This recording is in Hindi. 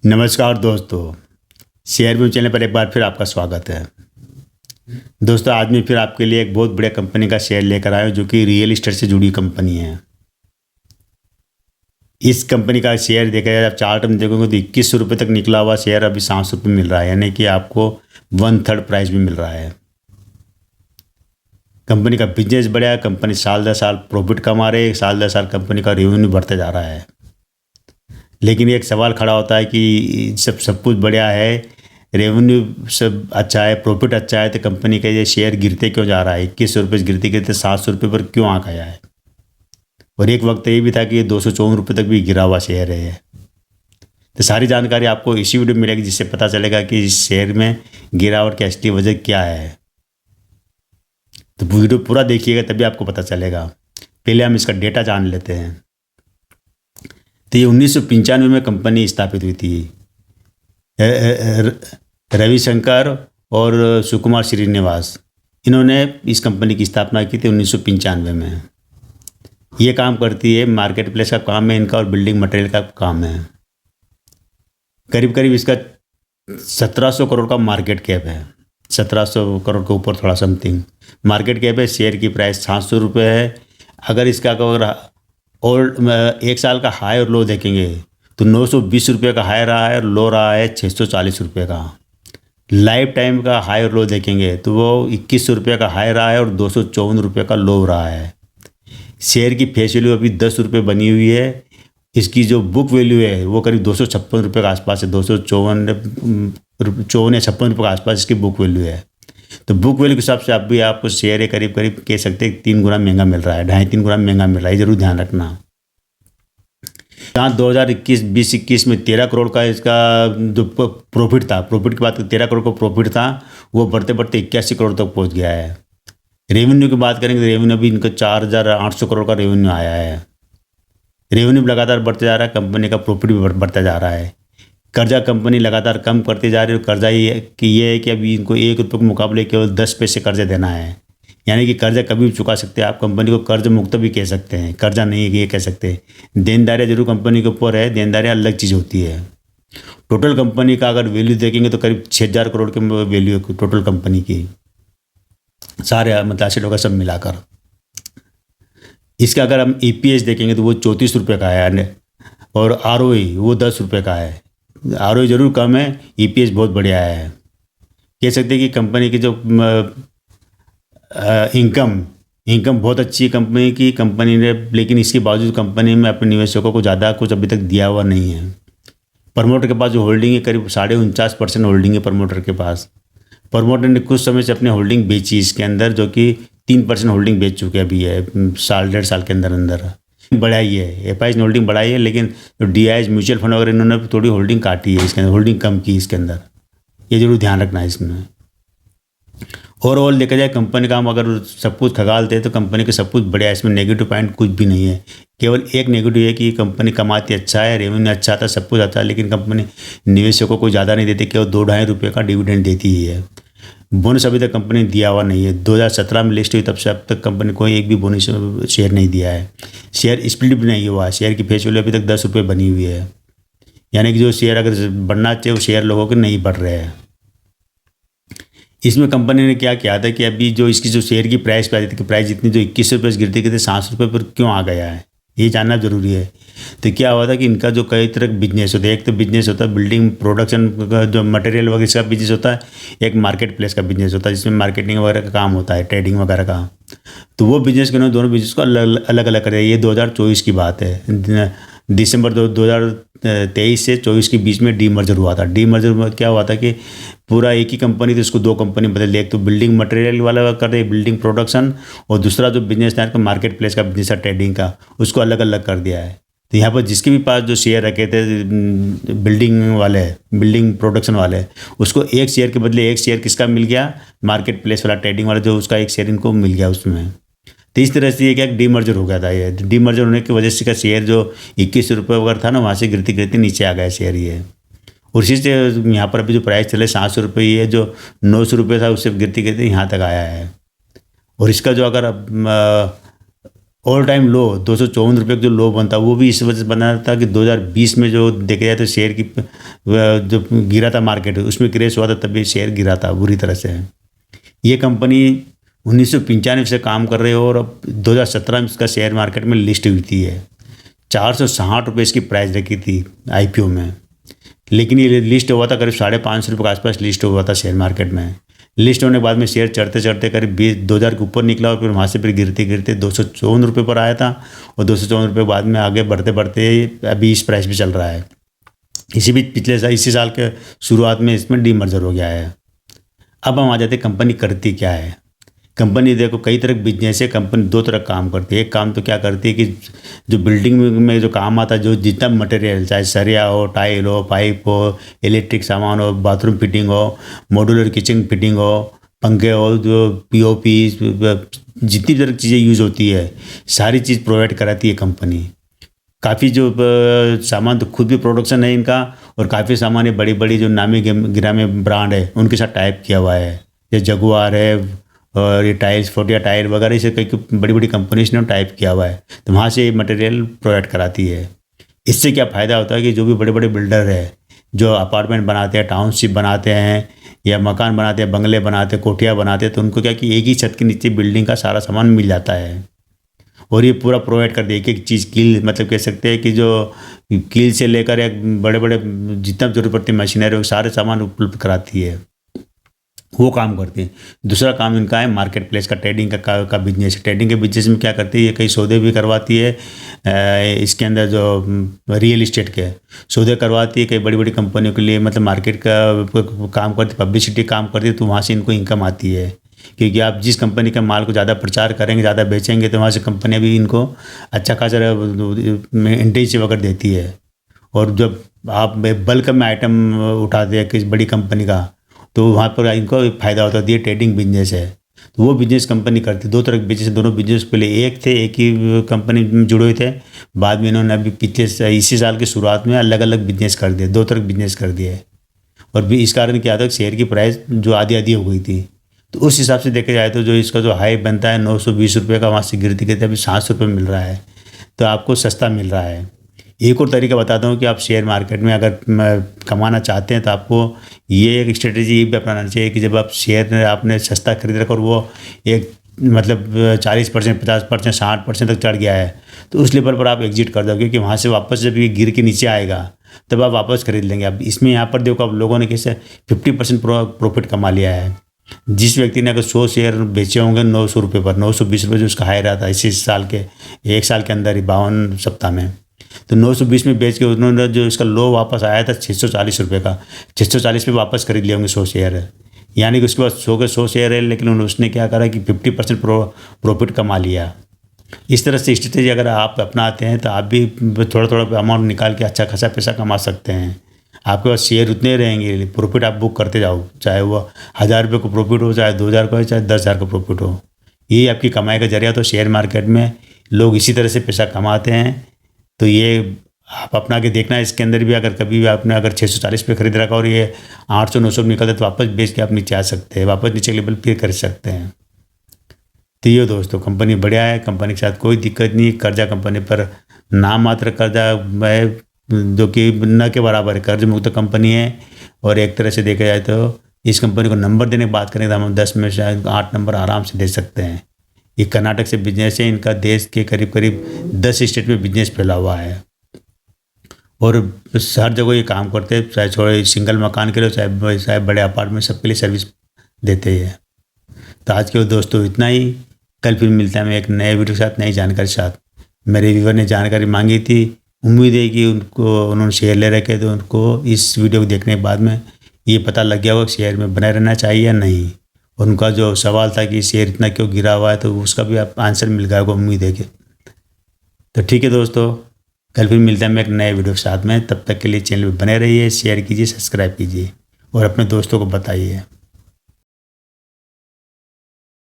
नमस्कार दोस्तों, शेयर व्यू चैनल पर एक बार फिर आपका स्वागत है। दोस्तों, आज मैं फिर आपके लिए एक बहुत बढ़िया कंपनी का शेयर लेकर आया हूँ जो कि रियल एस्टेट से जुड़ी कंपनी है। इस कंपनी का शेयर देखा जाए, आप चार्ट में देखोगे तो 2100 रुपये तक निकला हुआ शेयर अभी 700 रुपये मिल रहा है, यानी कि आपको 1/3 प्राइस भी मिल रहा है। कंपनी का बिजनेस बढ़िया है, कंपनी साल दर साल प्रॉफिट कमा रही है, साल दर साल कंपनी का रेवेन्यू बढ़ते जा रहा है। लेकिन एक सवाल खड़ा होता है कि सब कुछ बढ़िया है, रेवेन्यू सब अच्छा है, प्रॉफिट अच्छा है, तो कंपनी का ये शेयर गिरते क्यों जा रहा है? 2100 रुपये गिरते गिरते 700 रुपये पर क्यों आ गया है? और एक वक्त ये भी था कि ये 254 रुपये तक भी गिरा हुआ शेयर है। तो सारी जानकारी आपको इसी वीडियो में मिलेगी, जिससे पता चलेगा कि इस शेयर में गिरावट की असली वजह क्या है। तो वीडियो पूरा देखिएगा तभी आपको पता चलेगा। पहले हम इसका डेटा जान लेते हैं। तो ये 1995 में कंपनी स्थापित हुई थी। रविशंकर और सुकुमार श्रीनिवास, इन्होंने इस कंपनी की स्थापना की थी 1995 में। ये काम करती है, मार्केट प्लेस का काम है इनका और बिल्डिंग मटेरियल का काम है। करीब करीब इसका 1700 करोड़ का मार्केट कैप है, 1700 करोड़ के ऊपर थोड़ा समथिंग मार्केट कैप है। शेयर की प्राइस 700 रुपये है। अगर इसका अगर और एक साल का हाई और लो देखेंगे तो 920 रुपये का हाई रहा है और लो रहा है 640 रुपये का। लाइफ टाइम का हाई और लो देखेंगे तो वो 2100 रुपये का हाई रहा है और 254 रुपये का लो रहा है। शेयर की फेस वैल्यू अभी 10 रुपये बनी हुई है। इसकी जो बुक वैल्यू है वो करीब 256 रुपये के आसपास है, 254 या 56 रुपये के आसपास इसकी बुक वैल्यू है। तो बुक वैल्यू के हिसाब से भी आपको शेयर है करीब करीब कह सकते हैं 3 गुना महंगा मिल रहा है, 2.5-3 गुना महंगा मिल रहा है, जरूर ध्यान रखना। जहाँ 2021 में 13 करोड़ का इसका जो प्रॉफिट था, प्रॉफिट की बात 13 करोड़ का प्रॉफिट था, वो बढ़ते बढ़ते 81 करोड़ तक पहुँच गया है। रेवेन्यू की बात करेंगे तो रेवेन्यू अभी इनका 4800 करोड़ का रेवेन्यू आया है। रेवेन्यू लगातार बढ़ते जा रहा है, कंपनी का प्रॉफिट भी बढ़ता जा रहा है। कर्जा कंपनी लगातार कम करती जा रही है। कर्जा ये है कि अभी इनको 1 रुपये के मुकाबले केवल 10 पैसे कर्जा देना है, यानी कि कर्जा कभी भी चुका सकते हैं। आप कंपनी को कर्ज मुक्त भी कह सकते हैं, कर्जा नहीं है ये कह सकते हैं। देनदारियाँ जरूर कंपनी के ऊपर है, देनदारियाँ अलग चीज़ होती है। टोटल कंपनी का अगर वैल्यू देखेंगे तो करीब 6000 करोड़ की वैल्यू है टोटल कंपनी की, सारे मतलब एसेट वगैरह सब मिलाकर। इसका अगर हम ईपीएस देखेंगे तो वो 34 रुपये का है और आरओई वो 10 रुपये का है। आरओई जरूर कम है, ईपीएस बहुत बढ़िया है। कह सकते हैं कि कंपनी की जो इनकम बहुत अच्छी है कंपनी ने, लेकिन इसके बावजूद कंपनी में अपने निवेशकों को ज़्यादा कुछ अभी तक दिया हुआ नहीं है। प्रमोटर के पास जो होल्डिंग है करीब 49.5% होल्डिंग है प्रमोटर के पास। प्रमोटर ने कुछ समय से अपनी होल्डिंग बेची इसके अंदर, जो कि 3% होल्डिंग बेच चुके अभी है, 1.5 साल के अंदर अंदर बढ़ाई है। एफआईज ने होल्डिंग बढ़ाई है, लेकिन जो डीआईज म्यूचुअल फंड वगैरह इन्होंने थोड़ी होल्डिंग काटी है इसके अंदर, होल्डिंग कम की इसके अंदर, ये जरूर ध्यान रखना है इसमें। ओवरऑल देखा जाए कंपनी का हम अगर सब कुछ खगालते हैं तो कंपनी का सब कुछ बढ़िया है, इसमें नेगेटिव पॉइंट कुछ भी नहीं है। केवल एक नेगेटिव है कि कंपनी कमाती अच्छा है, रेवेन्यू अच्छा आता है, सब कुछ अच्छा है, लेकिन कंपनी निवेशकों को ज़्यादा नहीं देती, केवल 2-2.5 रुपये का डिविडेंड देती ही है। बोनस अभी तक कंपनी ने दिया हुआ नहीं है। 2017 में लिस्ट हुई तब से अब तक कंपनी को एक भी बोनस शेयर नहीं दिया है। शेयर स्प्लिट भी नहीं हुआ है। शेयर की फेस वैल्यू अभी तक 10 रुपये बनी हुई है, यानी कि जो शेयर अगर बढ़ना चाहिए वो शेयर लोगों के नहीं बढ़ रहे हैं। इसमें कंपनी ने क्या किया था कि अभी जो इसकी जो शेयर की प्राइस पे आ जाती है, प्राइस जितनी जो 2100 रुपये से गिरती गिरती 700 रुपये पर क्यों आ गया है, ये जानना जरूरी है। तो क्या हुआ था कि इनका जो कई तरह का बिजनेस होता है, एक तो बिजनेस होता है बिल्डिंग प्रोडक्शन का जो मटेरियल वगैरह इसका बिजनेस होता है, एक मार्केट प्लेस का बिजनेस होता है जिसमें मार्केटिंग वगैरह का काम होता है, ट्रेडिंग वगैरह का। तो वो बिजनेस के उन्होंने दोनों बिजनेस को अलग अलग कर दिया। ये 2024 की बात है, दिसंबर 2023 से 24 के बीच में डीमर्जर हुआ था। डीमर्जर में क्या हुआ था कि पूरा एक ही कंपनी थी, उसको 2 कंपनी बदल दिया। एक तो बिल्डिंग मटेरियल वाला कर रहे बिल्डिंग प्रोडक्शन, और दूसरा जो बिजनेस था मार्केट प्लेस का बिजनेस था ट्रेडिंग का, उसको अलग अलग कर दिया है। तो यहाँ पर जिसके भी पास जो शेयर रखे थे बिल्डिंग वाले, बिल्डिंग प्रोडक्शन वाले, उसको एक शेयर के बदले एक शेयर किसका मिल गया, मार्केट प्लेस वाला ट्रेडिंग वाला, जो उसका एक शेयर इनको मिल गया उसमें। तो इस तरह से ये क्या डीमर्जर हो गया था। ये डीमर्जर होने की वजह से का शेयर जो 2100 रुपये वगैरह था ना, वहाँ से गिरती गिरती नीचे आ गया शेयर ये। और इसी से यहाँ पर अभी जो प्राइस चले 700 रुपये, ये जो 900 रुपये था उससे गिरती गिरती यहाँ तक आया है। और इसका जो अगर ऑल टाइम लो 254 रुपये का जो लो बनता वो भी इस वजह से बना था कि 2020 में जो देखा जाए तो शेयर की जो गिरा था मार्केट उसमें क्रैश हुआ था, तभी शेयर गिरा था बुरी तरह से। ये कंपनी 1995 से काम कर रही है और अब 2017 में इसका शेयर मार्केट में लिस्ट हुई थी है। 460 रुपये इसकी प्राइस रखी थी आईपीओ में, लेकिन ये लिस्ट हुआ था करीब 550 रुपये के आसपास लिस्ट हुआ था शेयर मार्केट में। लिस्ट होने के बाद में शेयर चढ़ते चढ़ते करीब 2000 के ऊपर निकला और फिर वहाँ से फिर गिरते गिरते 254 रुपये पर आया था और 254 रुपये बाद में आगे बढ़ते बढ़ते अभी इस प्राइस पे चल रहा है। इसी बीच इसी साल के शुरुआत में इसमें डीमर्जर हो गया है। अब हम आ जाते हैं कंपनी करती क्या है। कंपनी देखो कई तरह के बिजनेस है, कंपनी दो तरह काम करती है। एक काम तो क्या करती है कि जो बिल्डिंग में जो काम आता है, जो जितना मटेरियल चाहे सरिया हो, टाइल हो, पाइप हो, इलेक्ट्रिक सामान हो, बाथरूम फिटिंग हो, मॉड्यूलर किचन फिटिंग हो, पंखे हो, जो पीओपी जितनी तरह की चीज़ें यूज़ होती है सारी चीज़ प्रोवाइड कराती है कंपनी। काफ़ी जो सामान तो खुद भी प्रोडक्शन है इनका और काफ़ी सामान ये बड़ी बड़ी जो नामी गिरामी ब्रांड है उनके साथ टाइप किया हुआ है। जैसे जगुआर है और ये टाइल्स फोर्टिया टायर वगैरह इसे कई बड़ी बड़ी कंपनीज ने टाइप किया हुआ है, तो वहाँ से ये मटेरियल प्रोवाइड कराती है। इससे क्या फ़ायदा होता है कि जो भी बड़े बड़े बिल्डर है जो अपार्टमेंट बनाते हैं, टाउनशिप बनाते हैं या मकान बनाते हैं, बंगले बनाते हैं, कोठियाँ बनाते हैं, तो उनको क्या कि एक ही छत के नीचे बिल्डिंग का सारा सामान मिल जाता है और ये पूरा प्रोवाइड कर दे। एक एक चीज़ कील मतलब कह सकते हैं कि जो कील से लेकर एक बड़े बड़े जितना जरूरत पड़ती है मशीनरी वो सारे सामान उपलब्ध कराती है, वो काम करते हैं। दूसरा काम इनका है मार्केट प्लेस का, ट्रेडिंग का बिजनेस है। ट्रेडिंग के बिजनेस में क्या करती है, ये कई सौदे भी करवाती है। इसके अंदर जो रियल इस्टेट के सौदे करवाती है कई बड़ी बड़ी कंपनियों के लिए, मतलब मार्केट का काम करती है, पब्लिसिटी काम करती है, तो वहाँ से इनको इनकम आती है। क्योंकि आप जिस कंपनी का माल को ज़्यादा प्रचार करेंगे, ज़्यादा बेचेंगे, तो वहाँ से कंपनियाँ भी इनको अच्छा खासा इंटेंसिव वगैरह देती है। और जब आप बल्क में आइटम उठाते हैं किसी बड़ी कंपनी का, तो वहाँ पर इनको फ़ायदा होता है। ये ट्रेडिंग बिजनेस है, तो वो बिजनेस कंपनी करती है। दो तरह के बिजनेस, दोनों बिजनेस पहले एक ही कंपनी में जुड़े हुए थे, बाद में इन्होंने अभी पिछले इसी साल की शुरुआत में अलग अलग बिजनेस कर दिए, दो तरह के बिजनेस कर दिए। और भी इस कारण क्या था, शेयर की प्राइस जो आधी आधी हो गई थी, तो उस हिसाब से देखा जाए तो जो इसका जो हाई बनता है 920 रुपये का, वहाँ से गिरते गिरते अभी 700 रुपये मिल रहा है, तो आपको सस्ता मिल रहा है। एक और तरीका बताता हूँ कि आप शेयर मार्केट में अगर कमाना चाहते हैं तो आपको ये एक स्ट्रेटेजी ये भी अपनाना चाहिए कि जब आप शेयर आपने सस्ता खरीद रखा और वो एक मतलब 40%, 50%, 60% तक चढ़ गया है, तो उस लेवल पर आप एग्जिट कर दो, क्योंकि वहाँ से वापस जब ये गिर के नीचे आएगा तब आप वापस खरीद लेंगे। अब इसमें यहाँ पर देखो, अब लोगों ने कैसे 50% प्रॉफिट कमा लिया है। जिस व्यक्ति ने अगर 100 शेयर बेचे होंगे 900 रुपये पर, 920 रुपये जो उसका हाई रहा था इसी साल के एक साल के अंदर ही 52 सप्ताह में, तो 920 में बेच के उन्होंने जो इसका लो वापस आया था 640 रुपये का, 640 पे वापस खरीद लिए होंगे 100 शेयर। यानी कि उसके बाद 100 के 100 शेयर है, लेकिन उसने क्या करा कि 50% प्रॉफिट कमा लिया। इस तरह से स्ट्रेटेजी अगर आप अपनाते हैं तो आप भी थोड़ा थोड़ा अमाउंट निकाल के अच्छा खासा पैसा कमा सकते हैं। आपके पास शेयर उतने रहेंगे, प्रॉफिट आप बुक करते जाओ, चाहे वो 1000 रुपये का प्रॉफिट हो, चाहे 2000 का हो, चाहे 10,000 का प्रॉफिट हो। यही आपकी कमाई का जरिया। तो शेयर मार्केट में लोग इसी तरह से पैसा कमाते हैं। तो ये आप अपना के देखना, इसके अंदर भी अगर कभी भी आपने अगर 640 पे खरीद रखा और ये 800-900 निकलता है तो वापस बेच के आप नीचे आ सकते हैं, वापस नीचे लेवल पे कर सकते हैं। तो ये दोस्तों कंपनी बढ़िया है, कंपनी के साथ कोई दिक्कत नहीं। कर्जा कंपनी पर नाम मात्र कर्जा है जो कि न के बराबर है, कर्ज मुक्त कंपनी है। और एक तरह से देखा जाए तो इस कंपनी को नंबर देने की बात करें तो हम 10 में से 8 नंबर आराम से दे सकते हैं। ये कर्नाटक से बिजनेस है, इनका देश के करीब करीब 10 स्टेट में बिजनेस फैला हुआ है और हर जगह ये काम करते हैं, चाहे छोटे सिंगल मकान के लिए, चाहे बड़े अपार्टमेंट, सबके लिए सर्विस देते हैं। तो आज के दोस्तों इतना ही, कल फिर मिलता है मैं एक नए वीडियो के साथ, नई जानकारी के साथ। मेरे व्यूवर ने जानकारी मांगी थी, उम्मीद है कि उन्होंने शेयर ले रखे, तो उनको इस वीडियो को देखने के बाद में ये पता लग गया होगा कि शेयर में बने रहना चाहिए या नहीं। उनका जो सवाल था कि शेयर इतना क्यों गिरा हुआ है, तो उसका भी आप आंसर मिल गया होगा, उम्मीद है कि। तो ठीक है दोस्तों, कल फिर मिलते हैं मैं एक नए वीडियो के साथ में। तब तक के लिए चैनल पर बने रहिए, शेयर कीजिए, सब्सक्राइब कीजिए और अपने दोस्तों को बताइए।